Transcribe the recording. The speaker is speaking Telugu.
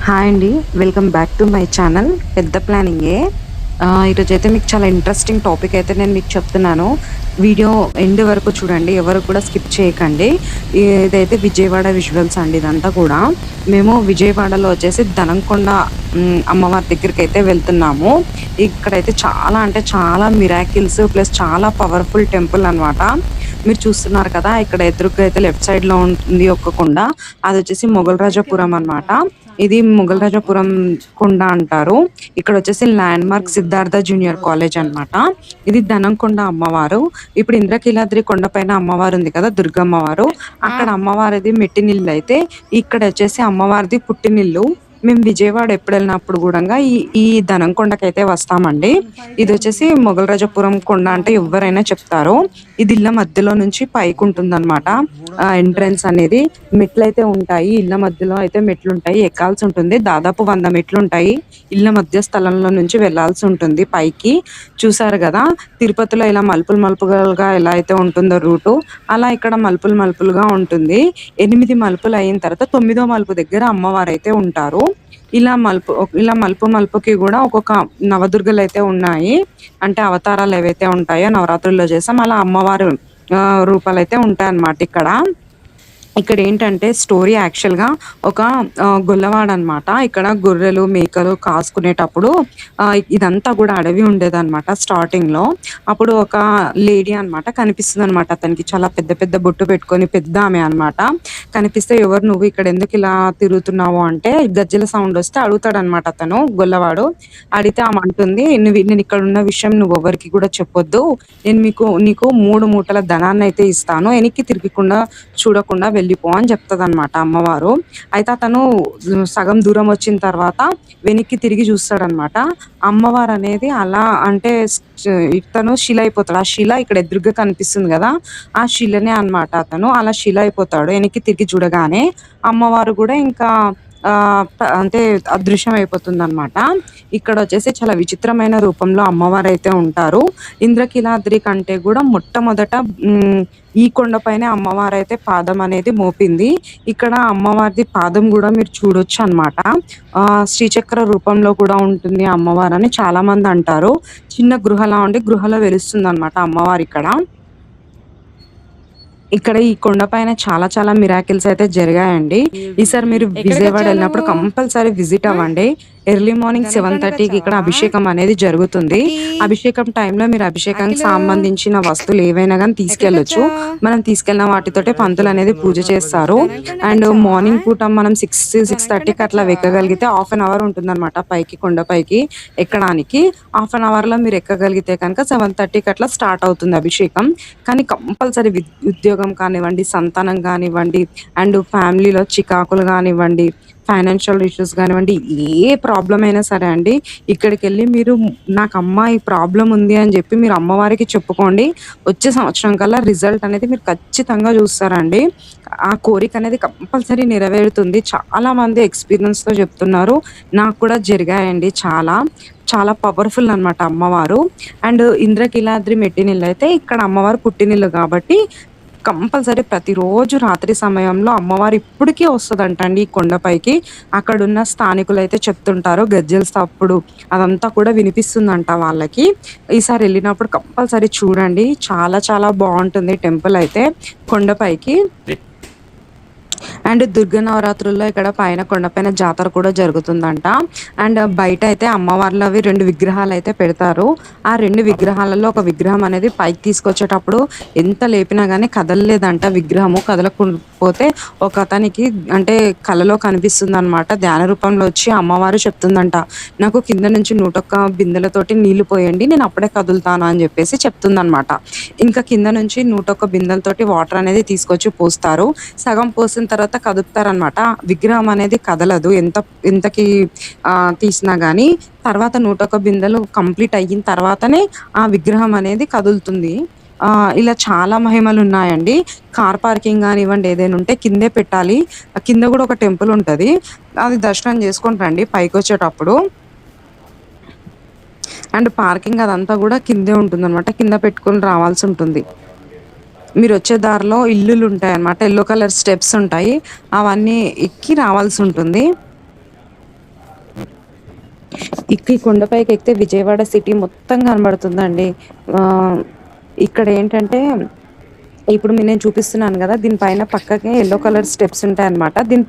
హాయ్ అండి. Welcome back to my channel పెద్ద ప్లానింగే. ఈరోజైతే మీకు చాలా ఇంట్రెస్టింగ్ టాపిక్ అయితే నేను మీకు చెప్తున్నాను. వీడియో ఎండ్ వరకు చూడండి. ఎవరు కూడా స్కిప్ చేయకండి. ఇదైతే విజయవాడ విజువల్స్ అండి ఇదంతా కూడా. మేము విజయవాడలో వచ్చేసి దనంకొండ అమ్మవారి దగ్గరికైతే వెళ్తున్నాము. ఇక్కడైతే చాలా అంటే చాలా మిరాకిల్స్ ప్లస్ చాలా పవర్ఫుల్ టెంపుల్ అనమాట. మీరు చూస్తున్నారు కదా, ఇక్కడ ఎదురుగా అయితే లెఫ్ట్ సైడ్ లో ఉంది ఒక కొండ. అది వచ్చేసి మొగల్రాజపురం అన్నమాట. ఇది మొగల్రాజపురం కొండ అంటారు. ఇక్కడ వచ్చేసి land mark Siddhartha junior college అన్నమాట. ఇది దనంకొండ అమ్మవారు. ఇప్పుడు ఇంద్రకీలాద్రి కొండ పైన అమ్మవారు ఉంది కదా, దుర్గమ్మవారు. అక్కడ అమ్మవారిది మెట్టినిల్లు అయితే ఇక్కడ వచ్చేసి అమ్మవారిది పుట్టినిల్లు. మేము విజయవాడ ఎప్పుడు వెళ్ళినప్పుడు కూడా ఈ దనంకొండకైతే వస్తామండి. ఇది వచ్చేసి మొగల్రాజపురం కొండ అంటే ఎవరైనా చెప్తారు. ఇది ఇళ్ళ మధ్యలో నుంచి పైకి ఉంటుంది అనమాట. ఎంట్రన్స్ అనేది మెట్లు అయితే ఉంటాయి. ఇళ్ళ మధ్యలో అయితే మెట్లు ఉంటాయి, ఎక్కాల్సి ఉంటుంది. దాదాపు 100 మెట్లు ఉంటాయి. ఇళ్ళ మధ్య స్థలంలో నుంచి వెళ్లాల్సి ఉంటుంది పైకి. చూసారు కదా, తిరుపతిలో ఇలా మలుపులు మలుపులుగా ఎలా అయితే ఉంటుందో రూటు, అలా ఇక్కడ మలుపులు మలుపులుగా ఉంటుంది. 8 మలుపులు అయిన తర్వాత 9వ మలుపు దగ్గర అమ్మవారు అయితే ఉంటారు. ఇలా మలుపు మలుపుకి కూడా ఒక్కొక్క నవదుర్గలు అయితే ఉన్నాయి. అంటే అవతారాలు ఏవైతే ఉంటాయో నవరాత్రుల్లో చేసాం అలా అమ్మవారు రూపాలు అయితే ఉంటాయి అన్నమాట ఇక్కడ ఏంటంటే స్టోరీ యాక్చువల్ గా ఒక గొల్లవాడ అనమాట. ఇక్కడ గొర్రెలు మేకలు కాసుకునేటప్పుడు ఇదంతా కూడా అడవి ఉండేదన్నమాట స్టార్టింగ్ లో. అప్పుడు ఒక లేడీ అన్నమాట కనిపిస్తుంది అనమాట. అతనికి చాలా పెద్ద పెద్ద బొట్టు పెట్టుకొని పెద్ద ఆమె అనమాట. కనిపిస్తే ఎవరు నువ్వు ఇక్కడ ఎందుకు ఇలా తిరుగుతున్నావు అంటే గజ్జల సౌండ్ వస్తే అడుగుతాడు అనమాట అతను గొల్లవాడు. అడిగితే ఆమె అంటుంది, నేను ఇక్కడ ఉన్న విషయం నువ్వు ఎవరికి కూడా చెప్పొద్దు. నేను నీకు 3 మూటల ధనాన్ని అయితే ఇస్తాను, వెనక్కి తిరిగకుండా చూడకుండా వెళ్ళిపో అని చెప్తుంది అనమాట అమ్మవారు. అయితే అతను సగం దూరం వచ్చిన తర్వాత వెనక్కి తిరిగి చూస్తాడనమాట. అమ్మవారు అనేది అలా అంటే ఇతను శిల అయిపోతాడు. ఆ శిల ఇక్కడ ఎదురుగా కనిపిస్తుంది కదా, ఆ శిలనే అన్నమాట. అతను అలా శిల అయిపోతాడు. వెనక్కి తిరిగి చూడగానే అమ్మవారు కూడా ఇంకా అంటే అదృశ్యం అయిపోతుంది అనమాట. ఇక్కడ వచ్చేసి చాలా విచిత్రమైన రూపంలో అమ్మవారు అయితే ఉంటారు. ఇంద్రకీలాద్రి కంటే కూడా మొట్టమొదట ఈ కొండపైనే అమ్మవారు అయితే పాదం అనేది మోపింది. ఇక్కడ అమ్మవారిది పాదం కూడా మీరు చూడొచ్చు అనమాట. శ్రీచక్ర రూపంలో కూడా ఉంటుంది అమ్మవారు అని చాలా మంది అంటారు. చిన్న గృహలా ఉండి గృహలో వెలుస్తుంది అనమాట అమ్మవారు ఇక్కడ ఈ కొండ పైన చాలా చాలా మిరాకిల్స్ అయితే జరిగాయండి. ఈసారి మీరు విజయవాడ వెళ్ళినప్పుడు కంపల్సరీ విజిట్ అవ్వండి. ఎర్లీ మార్నింగ్ 7:30కి ఇక్కడ అభిషేకం అనేది జరుగుతుంది. అభిషేకం టైంలో మీరు అభిషేకానికి సంబంధించిన వస్తువులు ఏవైనా కానీ తీసుకెళ్లొచ్చు. మనం తీసుకెళ్లిన వాటితోటే పంతులు అనేది పూజ చేస్తారు. అండ్ మార్నింగ్ పూట మనం 6:30కి అట్లా ఎక్కగలిగితే 1/2 అవర్ ఉంటుంది అనమాట పైకి, కొండపైకి ఎక్కడానికి. 1/2 అవర్ లో మీరు ఎక్కగలిగితే కనుక 7:30కి అట్లా స్టార్ట్ అవుతుంది అభిషేకం. కానీ కంపల్సరీ ఉద్యోగం కానివ్వండి, సంతానం కానివ్వండి, అండ్ ఫ్యామిలీలో చికాకులు కానివ్వండి, ఫైనాన్షియల్ ఇష్యూస్ కానివ్వండి, ఏ ప్రాబ్లం అయినా సరే అండి, ఇక్కడికి వెళ్ళి మీరు నాకు అమ్మ ఈ ప్రాబ్లం ఉంది అని చెప్పి మీరు అమ్మవారికి చెప్పుకోండి. వచ్చే సంవత్సరం కల్లా రిజల్ట్ అనేది మీరు ఖచ్చితంగా చూస్తారండి. ఆ కోరిక అనేది కంపల్సరీ నెరవేరుతుంది. చాలా మంది ఎక్స్పీరియన్స్ తో చెప్తున్నారు. నాకు కూడా జరిగాయండి. చాలా చాలా పవర్ఫుల్ అన్నమాట అమ్మవారు. అండ్ ఇంద్రకీలాద్రి మెట్టినిల్లు అయితే ఇక్కడ అమ్మవారు పుట్టినిల్లు కాబట్టి కంపల్సరీ ప్రతిరోజు రాత్రి సమయంలో అమ్మవారు ఇప్పటికీ వస్తుందంటండి ఈ కొండపైకి. అక్కడున్న స్థానికులు అయితే చెప్తుంటారు గజ్జెల సప్పుడు అదంతా కూడా వినిపిస్తుందంట వాళ్ళకి. ఈసారి వెళ్ళినప్పుడు కంపల్సరీ చూడండి, చాలా చాలా బాగుంటుంది టెంపుల్ అయితే కొండపైకి. అండ్ దుర్గ నవరాత్రుల్లో ఇక్కడ పైన కొండపైన జాతర కూడా జరుగుతుందంట. అండ్ బయట అయితే అమ్మవార్లవి 2 విగ్రహాలు అయితే పెడతారు. ఆ 2 విగ్రహాలలో ఒక విగ్రహం అనేది పైకి తీసుకొచ్చేటప్పుడు ఎంత లేపినా గానీ కదలలేదంట. విగ్రహము కదలకపోతే ఒక అతనికి అంటే కలలో కనిపిస్తుంది అనమాట. ధ్యాన రూపంలో వచ్చి అమ్మవారు చెప్తుందంట, నాకు కింద నుంచి 101 బిందెలతోటి నీళ్లు పోయండి, నేను అప్పుడే కదులుతాను అని చెప్పేసి చెప్తుందనమాట. ఇంకా కింద నుంచి 101 బిందెలతోటి వాటర్ అనేది తీసుకొచ్చి పోస్తారు. సగం పోసిన తర్వాత కదుపుతారనమాట. విగ్రహం అనేది కదలదు ఎంతకి తీసినా గానీ. తర్వాత 101 బిందెలు కంప్లీట్ అయిన తర్వాతనే ఆ విగ్రహం అనేది కదులుతుంది. ఇలా చాలా మహిమలు ఉన్నాయండి. కార్ పార్కింగ్ కానివ్వండి ఏదైనా ఉంటే కిందే పెట్టాలి. కింద కూడా ఒక టెంపుల్ ఉంటది, అది దర్శనం చేసుకొని రండి పైకి వచ్చేటప్పుడు. అండ్ పార్కింగ్ అదంతా కూడా కిందే ఉంటుంది అనమాట. కింద పెట్టుకొని రావాల్సి ఉంటుంది. మీరు వచ్చే దారిలో ఇల్లులు ఉంటాయి అన్నమాట. ఎల్లో కలర్ స్టెప్స్ ఉంటాయి, అవన్నీ ఎక్కి రావాల్సి ఉంటుంది. ఈ కొండపైకి ఎక్కితే విజయవాడ సిటీ మొత్తం కనబడుతుందండి. ఇక్కడ ఏంటంటే ఇప్పుడు నేను చూపిస్తున్నాను కదా, దీనిపైన పక్కకే యెల్లో కలర్ స్టెప్స్ ఉంటాయన్నమాట. దీని